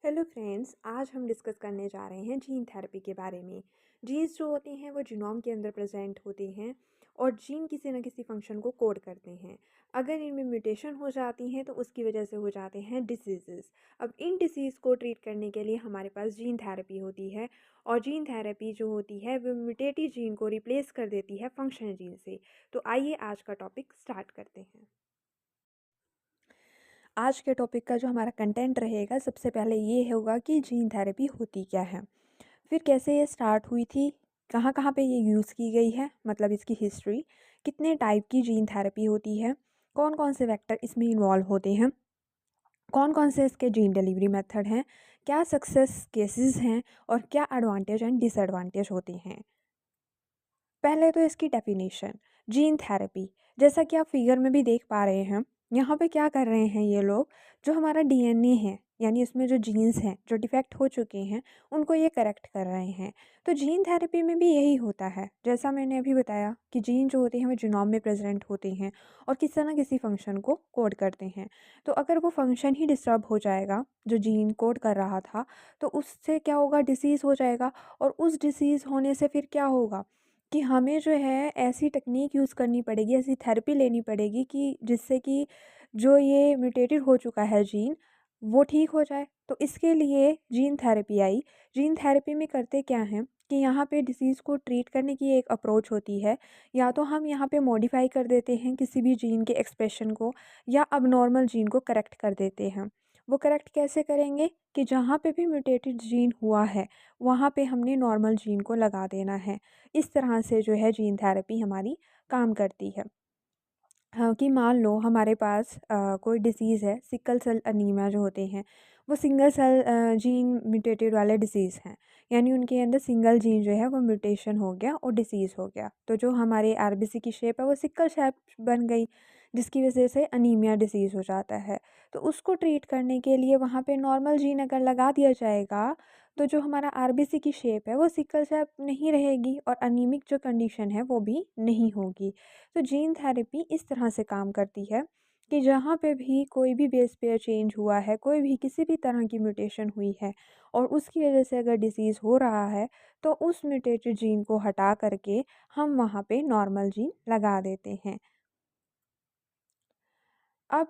Hello friends, आज हम discuss करने जा रहे हैं जीन थेरेपी के बारे में। जीन्स जो होते हैं वो जीनोम के अंदर प्रेजेंट होते हैं और जीन किसी न किसी फंक्शन को कोड करते हैं। अगर इनमें म्यूटेशन हो जाती हैं तो उसकी वजह से हो जाते हैं डिसीजेस। अब इन डिसीज़ को ट्रीट करने के लिए हमारे पास जीन थेरेपी होती है और जीन थेरेपी जो होती है वो म्यूटेटेड जीन को रिप्लेस कर देती है फंक्शनल जीन से। तो आइए आज का टॉपिक स्टार्ट करते हैं। आज के टॉपिक का जो हमारा कंटेंट रहेगा, सबसे पहले ये होगा कि जीन थेरेपी होती क्या है, फिर कैसे ये स्टार्ट हुई थी, कहाँ कहाँ पे ये यूज़ की गई है, मतलब इसकी हिस्ट्री, कितने टाइप की जीन थेरेपी होती है, कौन कौन से वेक्टर इसमें इन्वॉल्व होते हैं, कौन कौन से इसके जीन डिलीवरी मेथड हैं, क्या सक्सेस केसेस हैं और क्या एडवांटेज एंड डिसएडवांटेज होते हैं। पहले तो इसकी डेफिनेशन। जीन थेरेपी, जैसा कि आप फिगर में भी देख पा रहे हैं, यहाँ पे क्या कर रहे हैं ये लोग, जो हमारा डीएनए है यानी उसमें जो जीन्स हैं जो डिफेक्ट हो चुके हैं उनको ये करेक्ट कर रहे हैं। तो जीन थेरेपी में भी यही होता है, जैसा मैंने अभी बताया कि जीन जो होते हैं वो जीनोम में प्रेजेंट होते हैं और किसी न किसी फंक्शन को कोड करते हैं। तो अगर वो फंक्शन ही डिस्टर्ब हो जाएगा जो जीन कोड कर रहा था, तो उससे क्या होगा, डिसीज़ हो जाएगा। और उस डिसीज़ होने से फिर क्या होगा कि हमें जो है ऐसी टेक्निक यूज़ करनी पड़ेगी, ऐसी थेरेपी लेनी पड़ेगी कि जिससे कि जो ये म्यूटेटेड हो चुका है जीन, वो ठीक हो जाए। तो इसके लिए gene therapy I. Gene therapy में करते क्या हैं कि यहाँ पे डिसीज़ को ट्रीट करने की एक अप्रोच होती है। या तो हम यहाँ पे मॉडिफाई कर देते हैं किसी भी जीन के एक्सप्रेशन को, या अबनॉर्मल जीन को करेक्ट कर देते हैं। वो करेक्ट कैसे करेंगे कि जहाँ पे भी म्यूटेटेड जीन हुआ है वहाँ पे हमने नॉर्मल जीन को लगा देना है। इस तरह से जो है जीन थेरेपी हमारी काम करती है। हाँ, कि मान लो हमारे पास कोई डिसीज़ है, सिकल सेल अनीमिया जो होते हैं, वो सिंगल सेल जीन म्यूटेटेड वाले डिसीज़ हैं। यानी उनके अंदर सिंगल जीन जो है वो म्यूटेशन हो गया और डिसीज़ हो गया। तो जो हमारे आरबीसी की शेप है वो सिकल शेप बन गई, जिसकी वजह से अनीमिया डिसीज़ हो जाता है। तो उसको ट्रीट करने के लिए वहाँ पे नॉर्मल जीन अगर लगा दिया जाएगा, तो जो हमारा आरबीसी की शेप है वो सिकल शेप नहीं रहेगी और अनीमिक जो कंडीशन है वो भी नहीं होगी। तो जीन थेरेपी इस तरह से काम करती है कि जहाँ पे भी कोई भी बेस पेयर चेंज हुआ है, कोई भी किसी भी तरह की म्यूटेशन हुई है और उसकी वजह से अगर डिसीज़ हो रहा है, तो उस म्यूटेटेड जीन को हटा करके हम वहाँ पे नॉर्मल जीन लगा देते हैं। अब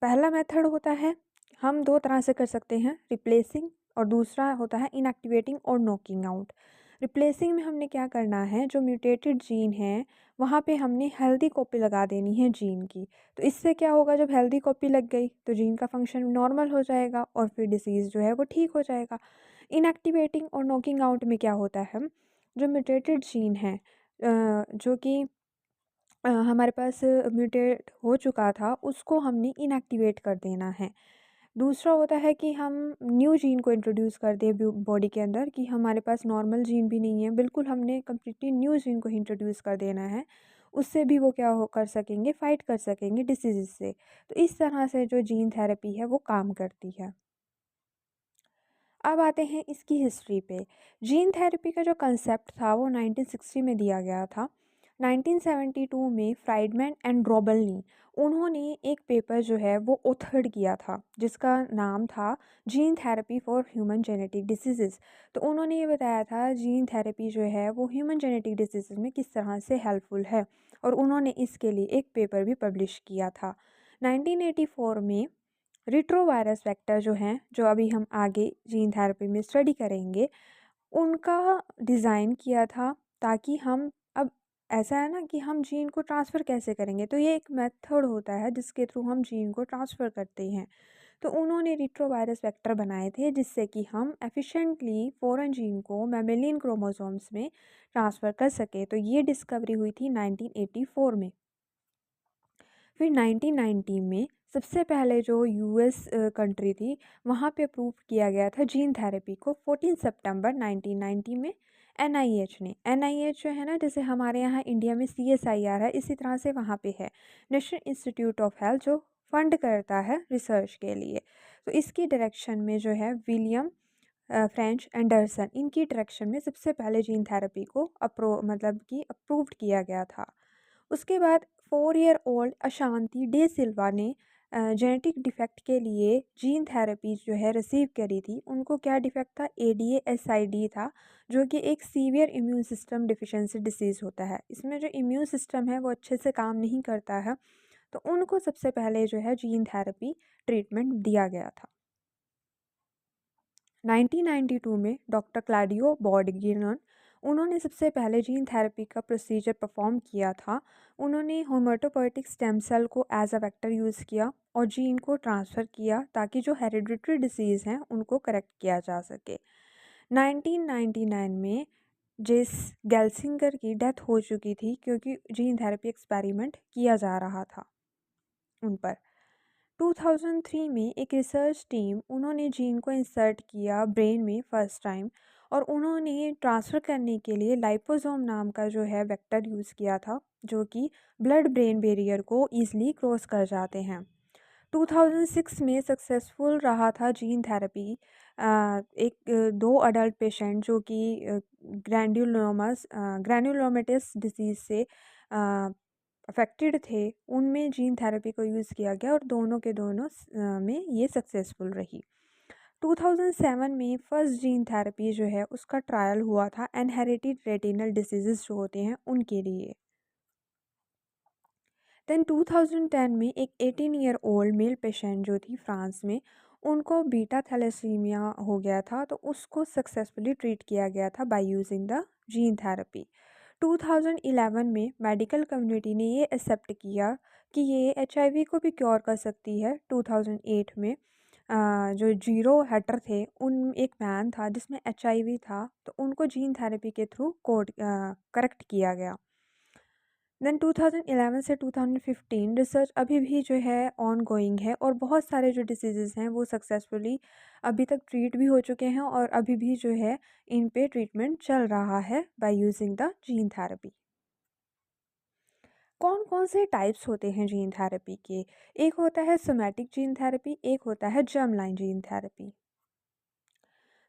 पहला मेथड होता है, हम दो तरह से कर सकते हैं, रिप्लेसिंग, और दूसरा होता है इनएक्टिवेटिंग और नॉकिंग आउट। रिप्लेसिंग में हमने क्या करना है, जो म्यूटेटेड जीन है वहाँ पे हमने हेल्दी कॉपी लगा देनी है जीन की। तो इससे क्या होगा, जब हेल्दी कॉपी लग गई तो जीन का फंक्शन नॉर्मल हो जाएगा और फिर डिसीज़ जो है वो ठीक हो जाएगा। इनएक्टिवेटिंग और नॉकिंग आउट में क्या होता है, जो म्यूटेटेड जीन है जो कि हमारे पास म्यूटेट हो चुका था, उसको हमने इनएक्टिवेट कर देना है। दूसरा होता है कि हम न्यू जीन को इंट्रोड्यूस कर दें बॉडी के अंदर, कि हमारे पास नॉर्मल जीन भी नहीं है, बिल्कुल हमने कम्प्लीटली न्यू जीन को इंट्रोड्यूस कर देना है। उससे भी वो क्या हो कर सकेंगे, फ़ाइट कर सकेंगे डिसीज़ से। तो इस तरह से जो जीन थेरेपी है वो काम करती है। अब आते हैं इसकी हिस्ट्री पे। जीन थेरेपी का जो कंसेप्ट था वो 1960 में दिया गया था। 1972 में फ्राइडमैन एंड रॉबल ने उन्होंने एक पेपर जो है वो ऑथर्ड किया था, जिसका नाम था gene therapy for human genetic diseases. तो उन्होंने ये बताया था जीन थेरेपी जो है वो ह्यूमन जेनेटिक डिसीज़ में किस तरह से हेल्पफुल है, और उन्होंने इसके लिए एक पेपर भी पब्लिश किया था। 1984 में रिट्रोवायरस वेक्टर जो हैं, जो अभी हम आगे जीन थेरेपी में स्टडी करेंगे, उनका डिज़ाइन किया था, ताकि हम अब ऐसा है ना कि हम जीन को ट्रांसफ़र कैसे करेंगे, तो ये एक मेथड होता है जिसके थ्रू हम जीन को ट्रांसफ़र करते हैं। तो उन्होंने रिट्रोवायरस वेक्टर बनाए थे जिससे कि हम एफिशिएंटली फ़ॉरेन जीन को मैमेलियन क्रोमोसोम्स में ट्रांसफ़र कर सकें। तो ये डिस्कवरी हुई थी 1984 में। फिर 1990 में सबसे पहले जो यूएस कंट्री थी, वहाँ पे अप्रूव किया गया था जीन थेरेपी को 14 सितंबर 1990 में। एनआईएच ने, एनआईएच जो है ना, जैसे हमारे यहाँ इंडिया में सीएसआईआर है, इसी तरह से वहाँ पे है नेशनल इंस्टीट्यूट ऑफ हेल्थ, जो फंड करता है रिसर्च के लिए। तो इसकी डायरेक्शन में जो है विलियम फ्रेंच एंडरसन, इनकी डायरेक्शन में सबसे पहले जीन थेरेपी को मतलब कि अप्रूव्ड किया गया था। उसके बाद 4 ईयर ओल्ड अशांति डे सिल्वा ने जेनेटिक डिफेक्ट के लिए जीन थेरेपी जो है रिसीव करी थी, उनको क्या डिफेक्ट था? ADA-SID था, जो कि एक severe immune system deficiency disease होता है। इसमें जो इम्यून सिस्टम है वो अच्छे से काम नहीं करता है, तो उनको सबसे पहले जो है जीन थेरेपी ट्रीटमेंट दिया गया था। 1992 में डॉक्टर क्लॉडियो बोर्गिनोन, उन्होंने सबसे पहले जीन थेरेपी का प्रोसीजर परफॉर्म किया था। उन्होंने होम्योपोएटिक स्टेम सेल को एज अ वेक्टर यूज़ किया और जीन को ट्रांसफ़र किया ताकि जो हेरिडिटरी डिसीज़ हैं उनको करेक्ट किया जा सके। 1999 में जेस गेल्सिंगर की डेथ हो चुकी थी क्योंकि जीन थेरेपी एक्सपेरिमेंट किया जा रहा था उन पर। 2003 में एक रिसर्च टीम, उन्होंने जीन को इंसर्ट किया ब्रेन में फर्स्ट टाइम, और उन्होंने ट्रांसफ़र करने के लिए लाइपोसोम नाम का जो है वेक्टर यूज़ किया था, जो कि ब्लड ब्रेन बैरियर को ईज़िली क्रॉस कर जाते हैं। 2006 में सक्सेसफुल रहा था जीन थेरेपी। दो अडल्ट पेशेंट जो कि ग्रैन्युलोमेटस डिसीज़ से अफेक्टेड थे, उनमें जीन थेरेपी को यूज़ किया गया और दोनों के दोनों में ये सक्सेसफुल रही। 2007 में फर्स्ट जीन थेरेपी जो है उसका ट्रायल हुआ था इनहेरिटेड रेटिनल डिसीज़ेस जो होते हैं उनके लिए। देन 2010 में एक 18 ईयर ओल्ड मेल पेशेंट जो थी फ्रांस में, उनको बीटा थैलेसीमिया हो गया था, तो उसको सक्सेसफुली ट्रीट किया गया था by using the gene therapy. 2011 में मेडिकल कम्युनिटी ने ये एक्सेप्ट किया कि ये HIV को भी क्योर कर सकती है। 2008 में जो जीरो हेटर थे, उन एक मैन था जिसमें HIV था, तो उनको जीन थेरेपी के थ्रू करेक्ट किया गया। देन 2011 से 2015 रिसर्च अभी भी जो है ऑन गोइंग है और बहुत सारे जो डिसीज़ेज़ हैं वो सक्सेसफुली अभी तक ट्रीट भी हो चुके हैं और अभी भी जो है इन पे ट्रीटमेंट चल रहा है by using the gene therapy. कौन कौन से टाइप्स होते हैं जीन थेरेपी के? एक होता है सोमैटिक जीन थेरेपी, एक होता है germ line gene therapy.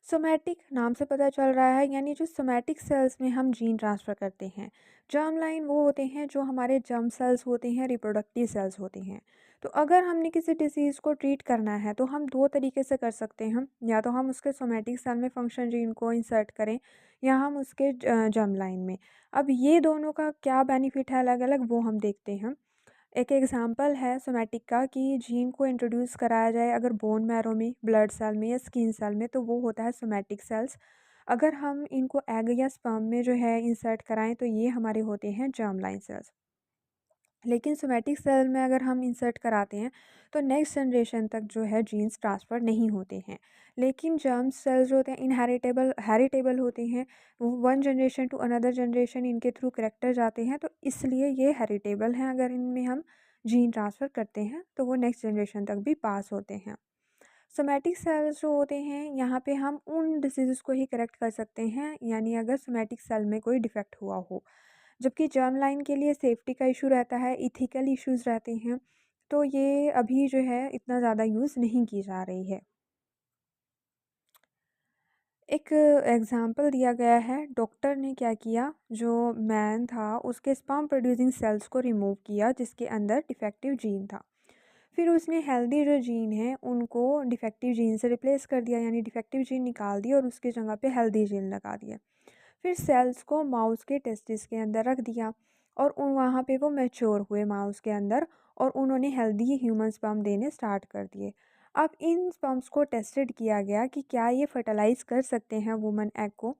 Somatic नाम से पता चल रहा है, यानी जो सोमैटिक सेल्स में हम जीन ट्रांसफ़र करते हैं। जर्म लाइन वो होते हैं जो हमारे जर्म सेल्स होते हैं, रिप्रोडक्टिव सेल्स होते हैं। तो अगर हमने किसी डिसीज़ को ट्रीट करना है तो हम दो तरीके से कर सकते हैं, या तो हम उसके सोमैटिक सेल में फंक्शन जीन को इंसर्ट करें या हम उसके जर्म लाइन में। अब ये दोनों का क्या बेनिफिट है अलग अलग, वो हम देखते हैं। एक एग्जांपल है सोमैटिक का कि जीन को इंट्रोड्यूस कराया जाए अगर बोन मैरो में, ब्लड सेल में या स्किन सेल में, तो वो होता है सोमैटिक सेल्स। अगर हम इनको एग या स्पर्म में जो है इंसर्ट कराएं तो ये हमारे होते हैं जर्म लाइन सेल्स। लेकिन सोमैटिक सेल में अगर हम इंसर्ट कराते हैं तो नेक्स्ट जनरेशन तक जो है जीन्स ट्रांसफ़र नहीं होते हैं। लेकिन जर्म सेल्स जो होते हैं इनहेरिटेबल हेरिटेबल होते हैं, वो one generation to another generation इनके थ्रू करैक्टर जाते हैं, तो इसलिए ये हेरिटेबल हैं। अगर इनमें हम जीन ट्रांसफ़र करते हैं तो वो नेक्स्ट जनरेशन तक भी पास होते हैं। सोमैटिक सेल्स जो होते हैं, यहाँ पे हम उन डिसीज़ेस को ही करेक्ट कर सकते हैं, यानी अगर सोमैटिक सेल में कोई डिफेक्ट हुआ हो। जबकि जर्म लाइन के लिए सेफ्टी का इशू रहता है, इथिकल इश्यूज़ रहते हैं, तो ये अभी जो है इतना ज़्यादा यूज़ नहीं की जा रही है। एक एग्ज़ाम्पल दिया गया है, डॉक्टर ने क्या किया, जो मैन था उसके स्पर्म प्रोड्यूसिंग सेल्स को रिमूव किया जिसके अंदर डिफेक्टिव जीन था। फिर उसने हेल्दी जो जीन है उनको डिफेक्टिव जीन से रिप्लेस कर दिया, यानी डिफेक्टिव जीन निकाल दिया और उसकी जगह पे हेल्दी जीन लगा दिया। फिर सेल्स को माउस के टेस्टिस के अंदर रख दिया और उन वहाँ पे वो मैच्योर हुए माउस के अंदर, और उन्होंने हेल्दी ह्यूमन स्पर्म देने स्टार्ट कर दिए। अब इन स्पर्म्स को टेस्टेड किया गया कि क्या ये फर्टिलाइज़ कर सकते हैं वुमन एग को।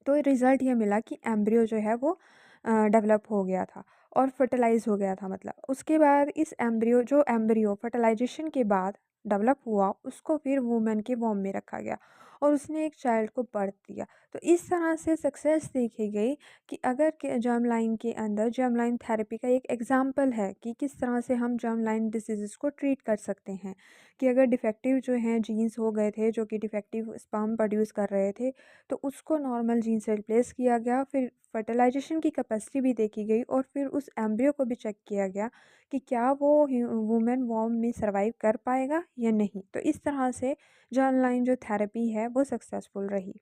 तो रिज़ल्ट ये मिला कि एम्ब्रियो जो है वो डेवलप हो गया था और फर्टिलाइज़ हो गया था। मतलब उसके बाद इस एम्ब्रियो फर्टिलाइजेशन के बाद डेवलप हुआ, उसको फिर वुमेन के वॉम में रखा गया और उसने एक चाइल्ड को बर्थ दिया। तो इस तरह से सक्सेस देखी गई कि अगर जर्म लाइन के अंदर जर्म लाइन थेरेपी का एक एग्जाम्पल है कि किस तरह से हम जर्म लाइन डिसीज़ को ट्रीट कर सकते हैं। कि अगर डिफेक्टिव जो हैं जीन्स हो गए थे, जो कि डिफेक्टिव स्पर्म प्रोड्यूस कर रहे थे, तो उसको नॉर्मल जीन से रिप्लेस किया गया। फिर फर्टिलाइजेशन की कैपेसिटी भी देखी गई और फिर उस एम्ब्रियो को भी चेक किया गया कि क्या वो वुमेन वॉर्म में सर्वाइव कर पाएगा या नहीं। तो इस तरह से जर्म लाइन जो थेरेपी है वो सक्सेसफुल रही।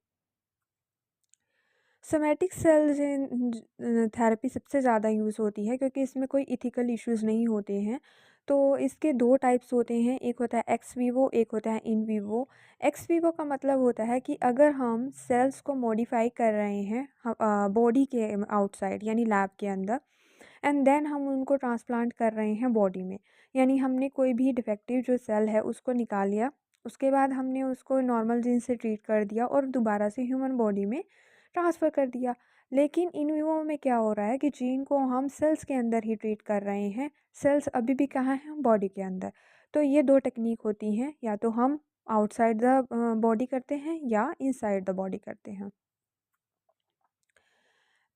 सोमैटिक सेल थेरेपी सबसे ज़्यादा यूज़ होती है क्योंकि इसमें कोई इथिकल इश्यूज़ नहीं होते हैं। तो इसके 2 टाइप्स होते हैं, एक होता है एक्स विवो, एक होता है इन विवो। एक्स विवो का मतलब होता है कि अगर हम सेल्स को मॉडिफ़ाई कर रहे हैं बॉडी के आउटसाइड यानी लैब के अंदर, एंड देन हम उनको ट्रांसप्लांट कर रहे हैं बॉडी में। यानी हमने कोई भी डिफेक्टिव जो सेल है उसको निकाल लिया, उसके बाद हमने उसको नॉर्मल जीन से ट्रीट कर दिया और दोबारा से ह्यूमन बॉडी में ट्रांसफ़र कर दिया। लेकिन इन विवो में क्या हो रहा है कि जीन को हम सेल्स के अंदर ही ट्रीट कर रहे हैं, सेल्स अभी भी कहाँ हैं? बॉडी के अंदर। तो ये 2 टेक्नीक होती हैं, या तो हम आउटसाइड द बॉडी करते हैं या इनसाइड द बॉडी करते हैं।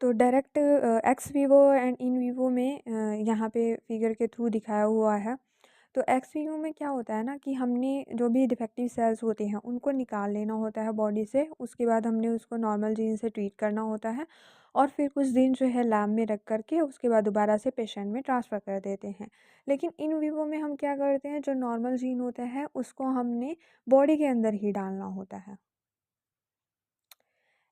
तो direct x Vivo and in vivo में यहाँ पे फिगर के थ्रू दिखाया हुआ है। तो एक्स वीडियो में क्या होता है ना कि हमने जो भी डिफेक्टिव सेल्स होते हैं उनको निकाल लेना होता है बॉडी से, उसके बाद हमने उसको नॉर्मल जीन से ट्रीट करना होता है और फिर कुछ दिन जो है लैब में रख करके उसके बाद दोबारा से पेशेंट में ट्रांसफ़र कर देते हैं। लेकिन इन विवो में हम क्या करते हैं, जो नॉर्मल जीन होता है उसको हमने बॉडी के अंदर ही डालना होता है।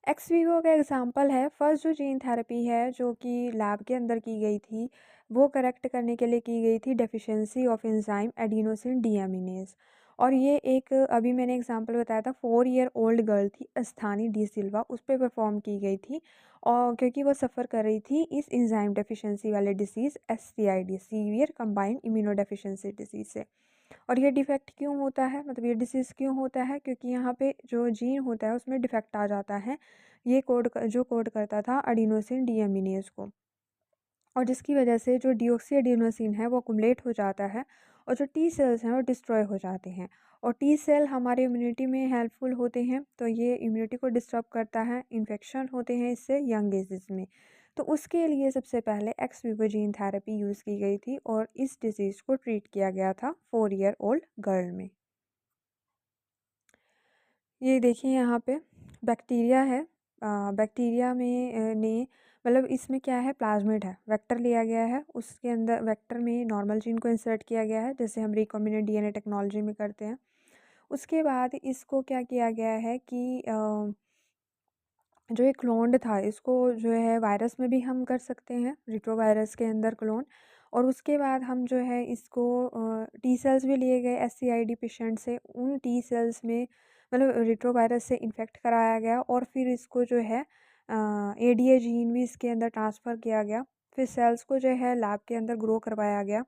एक्स वीवो का एग्ज़ाम्पल है, फर्स्ट जो जीन थेरेपी है जो कि लैब के अंदर की गई थी, वो करेक्ट करने के लिए की गई थी डेफिशिएंसी ऑफ एंजाइम एडिनोसिन डीएमिनेज़। और ये एक अभी मैंने एग्ज़ाम्पल बताया था, 4 ईयर ओल्ड गर्ल थी अस्थानी डी सिल्वा, उस पे परफ़ॉर्म की गई थी और क्योंकि वो सफ़र कर रही थी इस एंजाइम डेफिशिएंसी वाले disease SCID, severe combined immunodeficiency disease से। और ये डिफ़ेक्ट क्यों होता है, मतलब ये डिसीज़ क्यों होता है, क्योंकि यहाँ पे जो जीन होता है उसमें डिफ़ेक्ट आ जाता है। ये जो कोड करता था एडिनोसिन डीएमिनेज़ को, और जिसकी वजह से जो डीऑक्सी एडिनोसिन है वो अकुमुलेट हो जाता है और जो टी सेल्स हैं वो डिस्ट्रॉय हो जाते हैं। और टी सेल हमारे इम्यूनिटी में हेल्पफुल होते हैं, तो ये इम्यूनिटी को डिस्टर्ब करता है, इन्फेक्शन होते हैं इससे यंग एजेस में। तो उसके लिए सबसे पहले x Vivo gene therapy use की गई थी और इस डिज़ीज़ को ट्रीट किया गया था 4 ईयर ओल्ड गर्ल में। ये देखिए यहाँ पे बैक्टीरिया है। बैक्टीरिया में ने मतलब इसमें क्या है, प्लाज्मिड है, वेक्टर लिया गया है, उसके अंदर वेक्टर में नॉर्मल जीन को इंसर्ट किया गया है जैसे हम रिकॉम्बिनेंट डीएनए टेक्नोलॉजी में करते हैं। उसके बाद इसको क्या किया गया है कि जो ये क्लोन्ड था इसको जो है वायरस में भी हम कर सकते हैं, रिट्रोवायरस के अंदर क्लोन। और उसके बाद हम जो है इसको टी सेल्स भी लिए गए एससीआईडी पेशेंट से, उन टी सेल्स में मतलब रिट्रोवायरस से इन्फेक्ट कराया गया और फिर इसको जो है एडीए जीन भी इसके अंदर ट्रांसफ़र किया गया। फिर सेल्स को जो है लैब के अंदर ग्रो करवाया गया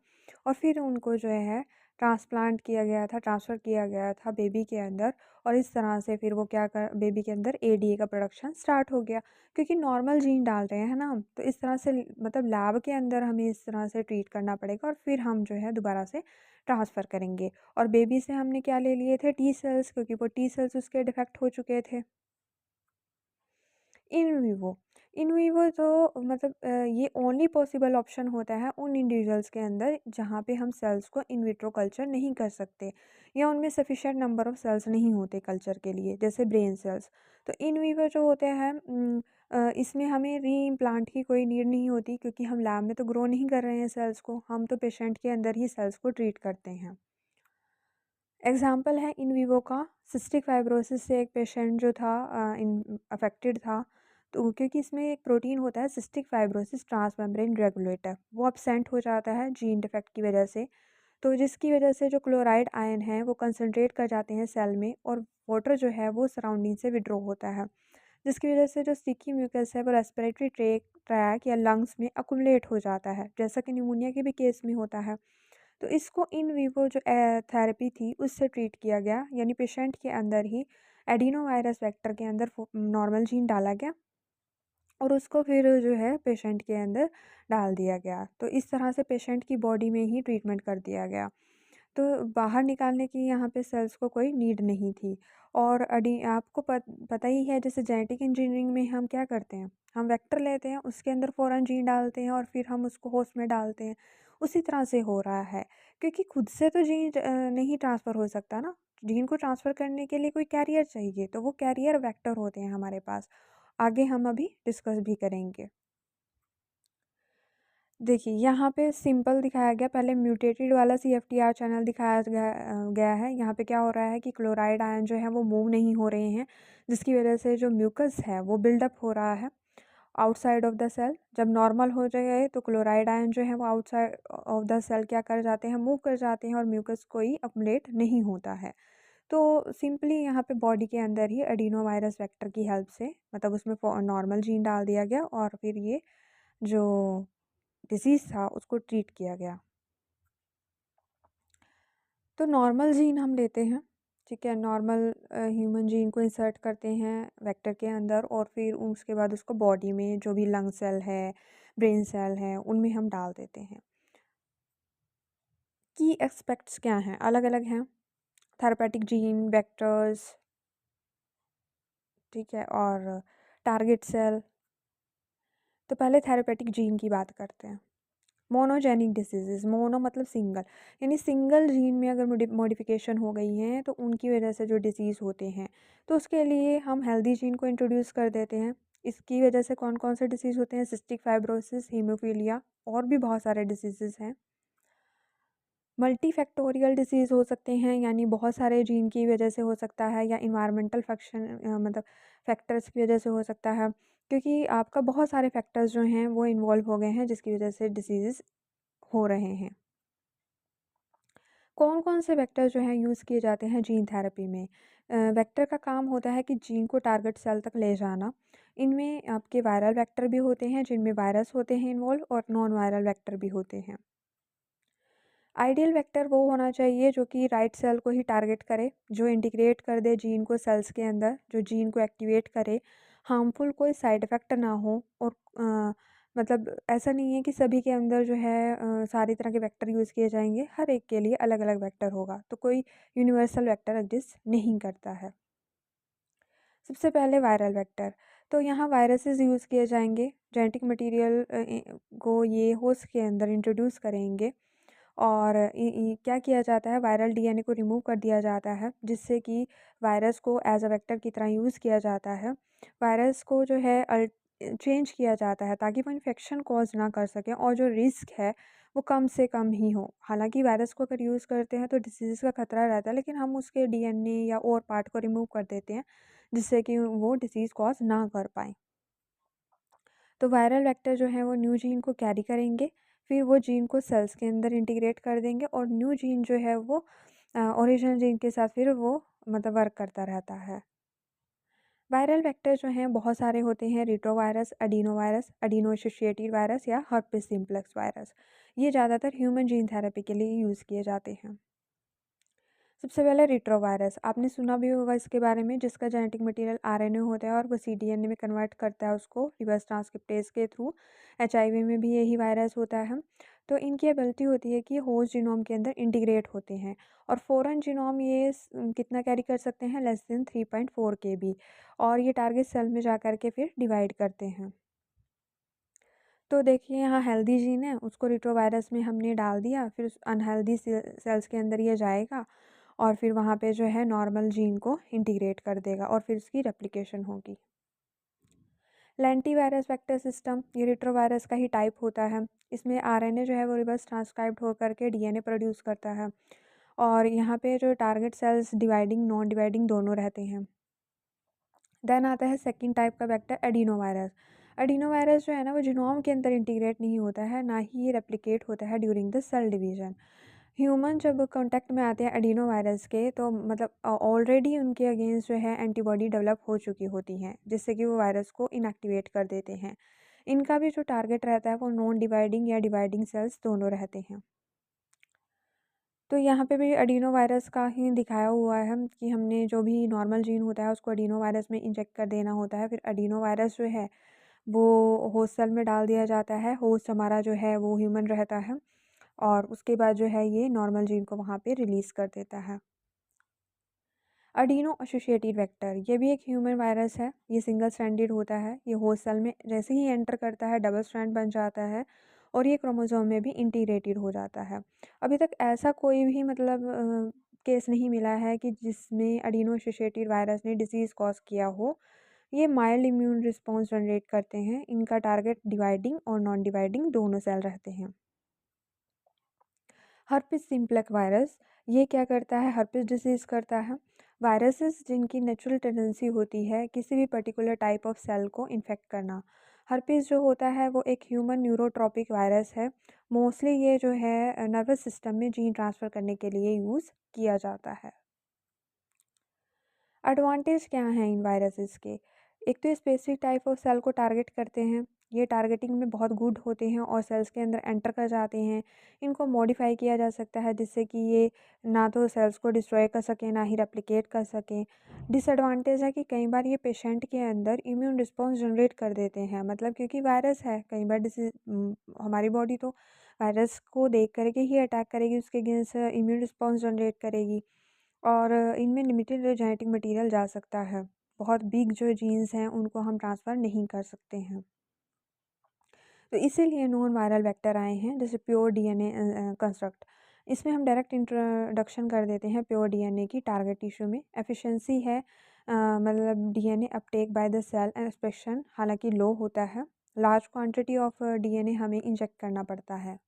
और फिर उनको जो है ट्रांसप्लांट किया गया था, ट्रांसफ़र किया गया था बेबी के अंदर। और इस तरह से फिर वो क्या कर बेबी के अंदर एडीए का प्रोडक्शन स्टार्ट हो गया, क्योंकि नॉर्मल जीन डाल रहे हैं ना हम, तो इस तरह से मतलब लैब के अंदर हमें इस तरह से ट्रीट करना पड़ेगा और फिर हम जो है दोबारा से ट्रांसफ़र करेंगे। और बेबी से हमने क्या ले लिए थे, टी सेल्स, क्योंकि वो टी सेल्स उसके डिफेक्ट हो चुके थे। इन विवो इन विवो तो मतलब ये ओनली पॉसिबल ऑप्शन होता है उन इंडिविजुअल्स के अंदर जहाँ पे हम सेल्स को इन विट्रो कल्चर नहीं कर सकते या उनमें सफिशेंट नंबर ऑफ सेल्स नहीं होते कल्चर के लिए, जैसे ब्रेन सेल्स। तो इन विवो जो होते हैं इसमें हमें री इम्प्लांट की कोई नीड नहीं होती, क्योंकि हम लैब में तो ग्रो नहीं कर रहे हैं सेल्स को, हम तो पेशेंट के अंदर ही सेल्स को ट्रीट करते हैं। एग्ज़ाम्पल है इन विवो का, सिस्टिक फाइब्रोसिस से एक पेशेंट जो था इन अफेक्टेड था। तो क्योंकि इसमें एक प्रोटीन होता है सिस्टिक फाइब्रोसिस ट्रांसमेम्ब्रेन रेगुलेटर, वो अपसेंट हो जाता है जीन डिफेक्ट की वजह से। तो जिसकी वजह से जो क्लोराइड आयन है वो कंसनट्रेट कर जाते हैं सेल में और वाटर जो है वो सराउंडिंग से विड्रॉ होता है, जिसकी वजह से जो स्टिकी म्यूकस है वो रेस्पिरेटरी ट्रैक या लंग्स में अकुमुलेट हो जाता है, जैसा कि निमोनिया के भी केस में होता है। तो इसको इन विवो जो थेरेपी थी उससे ट्रीट किया गया, यानी पेशेंट के अंदर ही एडिनो वायरस वेक्टर के अंदर नॉर्मल जीन डाला गया और उसको फिर जो है पेशेंट के अंदर डाल दिया गया। तो इस तरह से पेशेंट की बॉडी में ही ट्रीटमेंट कर दिया गया। तो बाहर निकालने की यहाँ पे सेल्स को कोई नीड नहीं थी। और आपको पता ही है, जैसे जेनेटिक इंजीनियरिंग में हम क्या करते हैं, हम वेक्टर लेते हैं, उसके अंदर फ़ौरन जीन डालते हैं और फिर हम उसको होस्ट में डालते हैं। उसी तरह से हो रहा है, क्योंकि खुद से तो जीन नहीं ट्रांसफ़र हो सकता ना। जीन को ट्रांसफ़र करने के लिए कोई कैरियर चाहिए, तो वो कैरियर वेक्टर होते हैं हमारे पास। आगे हम अभी डिस्कस भी करेंगे। देखिए यहाँ पे सिंपल दिखाया गया, पहले म्यूटेटेड वाला सीएफटीआर चैनल दिखाया गया है। यहाँ पे क्या हो रहा है कि क्लोराइड आयन जो है वो मूव नहीं हो रहे हैं, जिसकी वजह से जो म्यूकस है वो बिल्डअप हो रहा है। Outside of the cell. जब नॉर्मल हो जाए तो क्लोराइड आयन जो है वो आउटसाइड ऑफ द सेल क्या कर जाते हैं, मूव कर जाते हैं और म्यूकस कोई अक्युमुलेट नहीं होता है। तो सिंपली यहाँ पे बॉडी के अंदर ही एडिनो वायरस वेक्टर की हेल्प से मतलब उसमें नॉर्मल जीन डाल दिया गया और फिर ये जो डिसीज़ था उसको ट्रीट किया गया। तो नॉर्मल जीन हम लेते हैं, ठीक है, नॉर्मल ह्यूमन जीन को इंसर्ट करते हैं वेक्टर के अंदर और फिर उसके बाद उसको बॉडी में जो भी लंग सेल है, ब्रेन सेल है, उनमें हम डाल देते हैं। की एस्पेक्ट्स क्या हैं, अलग अलग हैं, थेरेपेटिक जीन, वेक्टर्स, ठीक है, और टारगेट सेल। तो पहले थेरेपेटिक जीन की बात करते हैं। मोनोजेनिक डिसीजेज़, मोनो मतलब सिंगल, यानी सिंगल जीन में अगर मॉडिफिकेशन हो गई है तो उनकी वजह से जो डिसीज़ होते हैं, तो उसके लिए हम हेल्दी जीन को इंट्रोड्यूस कर देते हैं। इसकी वजह से कौन कौन से डिसीज़ होते हैं, सिस्टिक फाइब्रोसिस, हीमोफीलिया और भी बहुत सारे डिसीज़ेज़ हैं। मल्टीफैक्टोरियल डिसीज़ हो सकते हैं, यानी बहुत सारे जीन की वजह से हो सकता है या इन्वायरमेंटल मतलब फैक्टर्स की वजह से हो सकता है, क्योंकि आपका बहुत सारे फैक्टर्स जो हैं वो इन्वॉल्व हो गए हैं जिसकी वजह से डिसीज़ हो रहे हैं। कौन कौन से वेक्टर जो हैं यूज़ किए जाते हैं जीन थेरेपी में। वेक्टर का काम होता है कि जीन को टारगेट सेल तक ले जाना। इनमें आपके वायरल वेक्टर भी होते हैं जिनमें वायरस होते हैं इन्वॉल्व और नॉन वायरल वेक्टर भी होते हैं। आइडियल वेक्टर वो होना चाहिए जो कि राइट सेल को ही टारगेट करे, जो इंटीग्रेट कर दे जीन को सेल्स के अंदर, जो जीन को एक्टिवेट करे, हार्मफुल कोई साइड इफ़ेक्ट ना हो और मतलब ऐसा नहीं है कि सभी के अंदर जो है सारी तरह के वेक्टर यूज़ किए जाएंगे, हर एक के लिए अलग अलग वेक्टर होगा, तो कोई यूनिवर्सल वेक्टर एग्जिस्ट नहीं करता है। सबसे पहले वायरल वेक्टर, तो यहाँ वायरसेस यूज़ किए जाएंगे, जेनेटिक मटेरियल को ये होस्ट के अंदर इंट्रोड्यूस करेंगे और क्या किया जाता है, वायरल डीएनए को रिमूव कर दिया जाता है जिससे कि वायरस को एज अ वेक्टर की तरह यूज़ किया जाता है। वायरस को जो है चेंज किया जाता है ताकि वो इन्फेक्शन कॉज ना कर सके और जो रिस्क है वो कम से कम ही हो। हालांकि वायरस को अगर यूज़ करते हैं तो डिसीज़ का खतरा रहता है, लेकिन हम उसके डीएनए या और पार्ट को रिमूव कर देते हैं जिससे कि वो डिसीज़ कॉज ना कर पाए। तो वायरल वेक्टर जो है वो न्यू जीन को कैरी करेंगे, फिर वो जीन को सेल्स के अंदर इंटीग्रेट कर देंगे और न्यू जीन जो है वो ओरिजिनल जीन के साथ फिर वो मतलब वर्क करता रहता है। वायरल वेक्टर जो हैं बहुत सारे होते हैं, retrovirus, adenovirus, adeno associated virus या हर्पेस सिम्प्लेक्स वायरस। ये ज़्यादातर ह्यूमन जीन थेरेपी के लिए यूज़ किए जाते हैं। सबसे पहले रेट्रोवायरस, आपने सुना भी होगा इसके बारे में, जिसका जेनेटिक मटेरियल आरएनए होता है और वो सीडीएनए में कन्वर्ट करता है उसको रिवर्स ट्रांसक्रिप्टेज के थ्रू। एचआईवी में भी यही वायरस होता है। तो इनकी एबिलिटी होती है कि होस्ट जीनोम के अंदर इंटीग्रेट होते हैं और फॉरेन जीनोम ये कितना कैरी कर सकते हैं, लेस देन 3.4 KB, और ये टारगेट सेल में जा कर के फिर डिवाइड करते हैं। तो देखिए यहाँ हेल्दी जीन है, उसको रेट्रोवायरस में हमने डाल दिया, फिर उस अनहेल्दी सेल्स के अंदर ये जाएगा और फिर वहाँ पे जो है नॉर्मल जीन को इंटीग्रेट कर देगा और फिर उसकी रेप्लिकेशन होगी। लेंटीवायरस वेक्टर सिस्टम, ये रेट्रोवायरस का ही टाइप होता है। इसमें आरएनए जो है वो रिवर्स ट्रांसक्राइब्ड होकर के डीएनए प्रोड्यूस करता है और यहाँ पे जो target cells dividing non dividing दोनों रहते हैं। देन आता है सेकंड टाइप का वेक्टर, एडिनोवायरस। एडिनोवायरस जो है ना वो जीनोम के अंदर इंटीग्रेट नहीं होता है, ना ही ये रेप्लिकेट होता है during the cell division. Human जब कांटेक्ट में आते हैं एडिनो वायरस के तो मतलब ऑलरेडी उनके अगेंस्ट जो है एंटीबॉडी डेवलप हो चुकी होती हैं जिससे कि वो वायरस को इनएक्टिवेट कर देते हैं। इनका भी जो टारगेट रहता है वो नॉन डिवाइडिंग या डिवाइडिंग सेल्स दोनों रहते हैं। तो यहाँ पे भी एडिनो वायरस का ही दिखाया हुआ है कि हमने जो भी नॉर्मल जीन होता है उसको एडिनो वायरस में इंजेक्ट कर देना होता है, फिर एडिनो वायरस जो है वो होस्ट सेल में डाल दिया जाता है, होस्ट हमारा जो है वो ह्यूमन रहता है और उसके बाद जो है ये नॉर्मल जीन को वहाँ पे रिलीज़ कर देता है। एडिनो एसोसिएटेड वेक्टर, ये भी एक ह्यूमन वायरस है, ये सिंगल स्ट्रैंडेड होता है, ये होस्ट सेल में जैसे ही एंटर करता है डबल स्ट्रैंड बन जाता है और ये क्रोमोसोम में भी इंटीग्रेटेड हो जाता है। अभी तक ऐसा कोई भी मतलब केस नहीं मिला है कि जिसमें एडिनो एसोसिएटेड वायरस ने डिसीज़ कॉज किया हो। ये माइल्ड इम्यून रिस्पॉन्स जनरेट करते हैं, इनका टारगेट डिवाइडिंग और नॉन डिवाइडिंग दोनों सेल रहते हैं। हर्पिस सिम्प्लेक्स वायरस, ये क्या करता है, हर्पिस डिसीज़ करता है। वायरसेस जिनकी नेचुरल टेंडेंसी होती है किसी भी पर्टिकुलर टाइप ऑफ सेल को इन्फेक्ट करना, हर्पीस जो होता है वो एक ह्यूमन न्यूरोट्रॉपिक वायरस है। मोस्टली ये जो है नर्वस सिस्टम में जीन ट्रांसफ़र करने के लिए यूज़ किया जाता है। एडवांटेज क्या हैं इन वायरसेस के? एक तो ये स्पेसिफिक टाइप ऑफ सेल को टारगेट करते हैं। ये टारगेटिंग में बहुत गुड होते हैं और सेल्स के अंदर एंटर कर जाते हैं। इनको मॉडिफ़ाई किया जा सकता है जिससे कि ये ना तो सेल्स को डिस्ट्रॉय कर सकें, ना ही रेप्लिकेट कर सकें। डिसएडवांटेज है कि कई बार ये पेशेंट के अंदर इम्यून रिस्पॉन्स जनरेट कर देते हैं। मतलब क्योंकि वायरस है, कई बार हमारी बॉडी तो वायरस को देख कर के ही अटैक करेगी, उसके अगेंस्ट इम्यून रिस्पॉन्स जनरेट करेगी। और इनमें लिमिटेड जेनेटिक मटेरियल जा सकता है। बहुत बिग जो जीन्स हैं उनको हम ट्रांसफ़र नहीं कर सकते हैं। तो इसीलिए नॉन वायरल वेक्टर आए हैं जैसे प्योर डीएनए कंस्ट्रक्ट। इसमें हम डायरेक्ट इंट्रोडक्शन कर देते हैं प्योर डीएनए की टारगेट टिश्यू में। एफिशिएंसी है मतलब DNA uptake by the cell and expression हालांकि लो होता है। लार्ज क्वांटिटी ऑफ डीएनए हमें इंजेक्ट करना पड़ता है।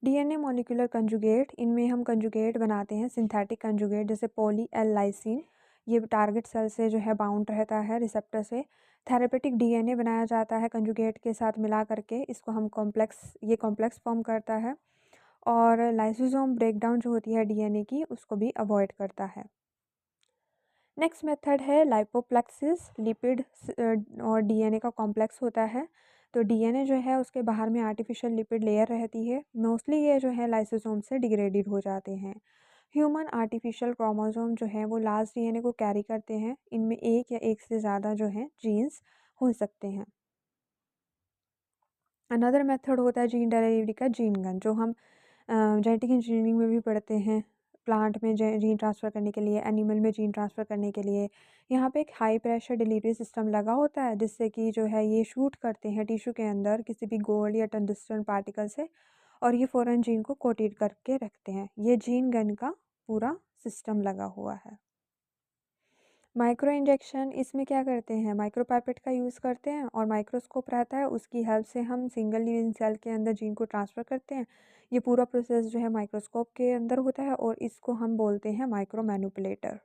डीएनए मॉलिक्यूलर कंजुगेट, इनमें हम कंजुगेट बनाते हैं सिंथेटिक कंजुगेट जैसे पॉली एल लाइसिन। ये टारगेट सेल से जो है बाउंड रहता है रिसेप्टर से। थेरेपेटिक डीएनए बनाया जाता है कंजुगेट के साथ मिला करके, इसको हम कॉम्प्लेक्स फॉर्म करता है। और लाइसोसोम ब्रेकडाउन जो होती है डीएनए की उसको भी अवॉइड करता है। नेक्स्ट मेथड है लाइपोप्लेक्सिस। लिपिड और डीएनए का कॉम्प्लेक्स होता है। तो डीएनए जो है उसके बाहर में आर्टिफिशियल लिपिड लेयर रहती है। मोस्टली ये जो है लाइसोसोम से डिग्रेडेड हो जाते हैं। ह्यूमन आर्टिफिशियल क्रोमोसोम जो है वो लास्ट डीएनए को कैरी करते हैं। इनमें एक या एक से ज़्यादा जो है जीन्स हो सकते हैं। अनदर मेथड होता है जीन डिलीवरी का, जीन गन, जो हम जेनेटिक इंजीनियरिंग में भी पढ़ते हैं। प्लांट में जीन ट्रांसफ़र करने के लिए, एनिमल में जीन ट्रांसफ़र करने के लिए यहाँ पे एक हाई प्रेशर डिलीवरी सिस्टम लगा होता है जिससे कि जो है ये शूट करते हैं टिश्यू के अंदर किसी भी गोल्ड या टंगस्टन पार्टिकल से, और ये फ़ौरन जीन को कोटेड करके रखते हैं। ये जीन गन का पूरा सिस्टम लगा हुआ है। माइक्रो इंजेक्शन, इसमें क्या करते हैं, माइक्रोपाइपेट का यूज़ करते हैं और माइक्रोस्कोप रहता है, उसकी हेल्प से हम सिंगल लिविंग सेल के अंदर जीन को ट्रांसफ़र करते हैं। ये पूरा प्रोसेस जो है माइक्रोस्कोप के अंदर होता है और इसको हम बोलते हैं माइक्रो मैनिपुलेटर।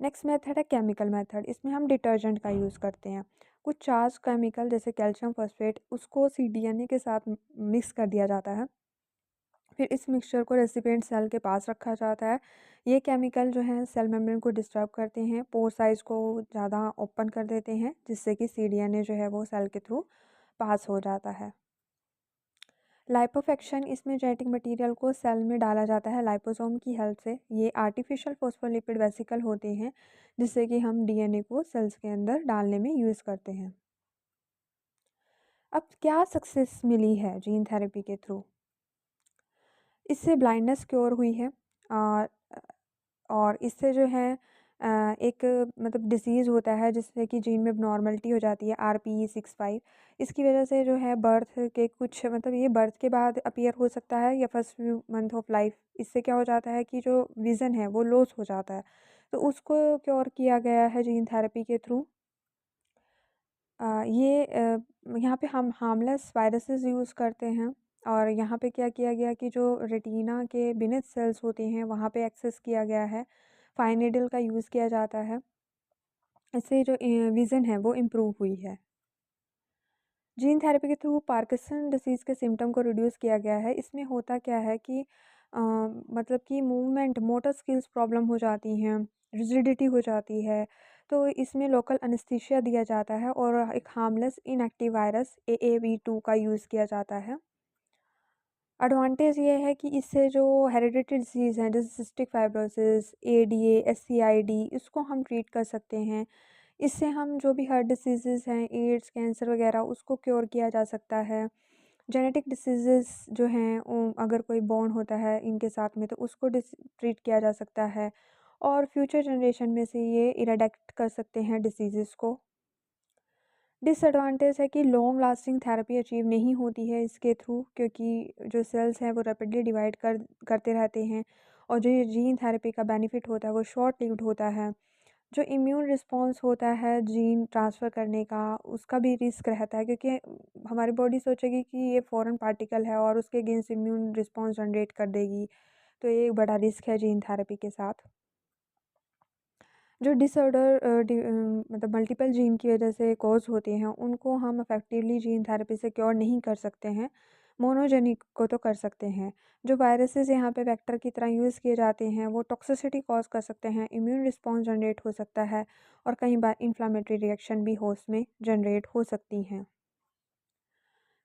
नेक्स्ट मेथड है केमिकल मेथड। इसमें हम डिटर्जेंट का यूज़ करते हैं। कुछ चार्ज केमिकल जैसे कैल्शियम फॉस्फेट उसको cDNA के साथ मिक्स कर दिया जाता है। फिर इस मिक्सचर को रेसिपिएंट सेल के पास रखा जाता है। ये केमिकल जो है सेल मेम्ब्रेन को डिस्टर्ब करते हैं, पोर साइज़ को ज़्यादा ओपन कर देते हैं जिससे कि cDNA जो है वो सेल के थ्रू पास हो जाता है। लाइपोफेक्शन, इसमें जेनेटिक मटेरियल को सेल में डाला जाता है लाइपोसोम की हेल्प से। ये आर्टिफिशियल फॉस्फोलिपिड वेसिकल होते हैं जिससे कि हम डीएनए को सेल्स के अंदर डालने में यूज़ करते हैं। अब क्या सक्सेस मिली है जीन थेरेपी के थ्रू? इससे ब्लाइंडनेस क्योर हुई है। और और इससे जो है एक मतलब डिसीज़ होता है जिससे कि जीन में एबनॉर्मलिटी हो जाती है, RPE65। इसकी वजह से जो है बर्थ के कुछ मतलब ये बर्थ के बाद अपीयर हो सकता है या first few month of life. इससे क्या हो जाता है कि जो विज़न है वो लॉस हो जाता है। तो उसको क्योर किया गया है जीन थेरेपी के थ्रू। यहाँ पे हम हार्मलेस वायरसेस यूज़ करते हैं। और यहाँ पे क्या किया गया कि जो रेटिना के बिनेट सेल्स होते हैं वहाँ पे एक्सेस किया गया है। फाइन नीडल का यूज़ किया जाता है। इससे जो विज़न है वो इम्प्रूव हुई है। जीन थेरेपी के थ्रू पार्किंसन डिसीज़ के सिम्टम को रिड्यूस किया गया है। इसमें होता क्या है कि मतलब कि मूवमेंट, मोटर स्किल्स प्रॉब्लम हो जाती हैं, रिजिडिटी हो जाती है। तो इसमें लोकल एनेस्थीसिया दिया जाता है और एक हार्मलेस इनएक्टिव वायरस AAV2 का यूज़ किया जाता है। एडवांटेज ये है कि इससे जो हेरिडिटरी डिसीज़ हैं जैसे सिस्टिक फाइब्रोसिस, ADA, SCID, इसको हम ट्रीट कर सकते हैं। इससे हम जो भी हार्ट डिसीज़ेज़ हैं, एड्स, कैंसर वगैरह, उसको क्योर किया जा सकता है। जेनेटिक डिसीज़ेज़ जो हैं अगर कोई बॉर्न होता है इनके साथ में तो उसको ट्रीट किया जा सकता है और फ्यूचर जनरेशन में से ये इरेडिकेट कर सकते हैं डिसीज़ेज़ को। डिसएडवांटेज है कि लॉन्ग लास्टिंग थेरेपी अचीव नहीं होती है इसके थ्रू, क्योंकि जो सेल्स हैं वो रैपिडली डिवाइड करते रहते हैं और जो ये जीन थेरेपी का बेनिफिट होता है वो शॉर्ट लिव्ड होता है। जो इम्यून रिस्पॉन्स होता है जीन ट्रांसफ़र करने का उसका भी रिस्क रहता है, क्योंकि हमारी बॉडी सोचेगी कि ये फॉरेन पार्टिकल है और उसके अगेंस्ट इम्यून रिस्पॉन्स जनरेट कर देगी। तो ये एक बड़ा रिस्क है जीन थेरेपी के साथ। जो डिसऑर्डर मतलब मल्टीपल जीन की वजह से कॉज़ होते हैं, उनको हम इफ़ेक्टिवली जीन थेरेपी से क्योर नहीं कर सकते हैं, मोनोजेनिक को तो कर सकते हैं। जो वायरसेस यहाँ पे वेक्टर की तरह यूज़ किए जाते हैं, वो टॉक्सिसिटी कॉज़ कर सकते हैं, इम्यून रिस्पॉन्स जनरेट हो सकता है और कई बार इन्फ्लेमेटरी रिएक्शन भी होस्ट में जनरेट हो सकती हैं।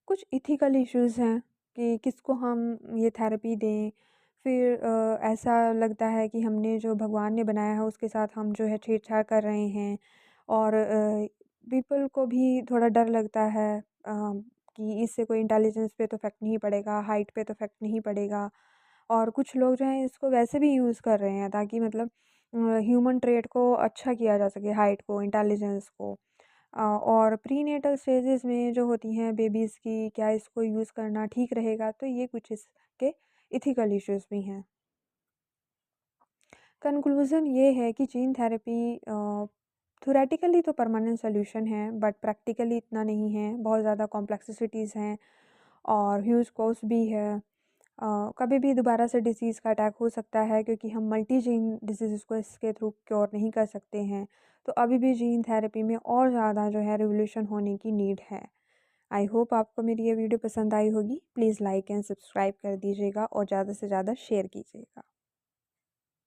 कुछ एथिकल इश्यूज़ हैं कि किसको हम ये थेरेपी दें। फिर ऐसा लगता है कि हमने जो भगवान ने बनाया है उसके साथ हम जो है छेड़छाड़ कर रहे हैं और पीपल को भी थोड़ा डर लगता है कि इससे कोई इंटेलिजेंस पे तो इफ़ेक्ट नहीं पड़ेगा, हाइट पे तो इफ़ेक्ट नहीं पड़ेगा। और कुछ लोग जो हैं इसको वैसे भी यूज़ कर रहे हैं ताकि मतलब ह्यूमन ट्रेट को अच्छा किया जा सके, हाइट को, इंटेलिजेंस को। और प्रीनेटल स्टेजेस में जो होती हैं बेबीज़ की, क्या इसको यूज़ करना ठीक रहेगा? तो ये कुछ इसके एथिकल इश्यूज़ भी हैं। कंक्लूज़न ये है कि जीन थेरेपी थ्योरेटिकली तो परमानेंट सॉल्यूशन है, बट प्रैक्टिकली इतना नहीं है। बहुत ज़्यादा कॉम्प्लेक्सिटीज़ हैं और ह्यूज कॉस्ट भी है। कभी भी दोबारा से डिसीज़ का अटैक हो सकता है क्योंकि हम मल्टी जीन डिसीज़ को इसके थ्रू क्योर नहीं कर सकते हैं। तो अभी भी जीन थेरेपी में और ज़्यादा जो है रिवॉल्यूशन होने की नीड है। आई होप आपको मेरी ये वीडियो पसंद आई होगी। प्लीज़ लाइक एंड सब्सक्राइब कर दीजिएगा और ज़्यादा से ज़्यादा शेयर कीजिएगा।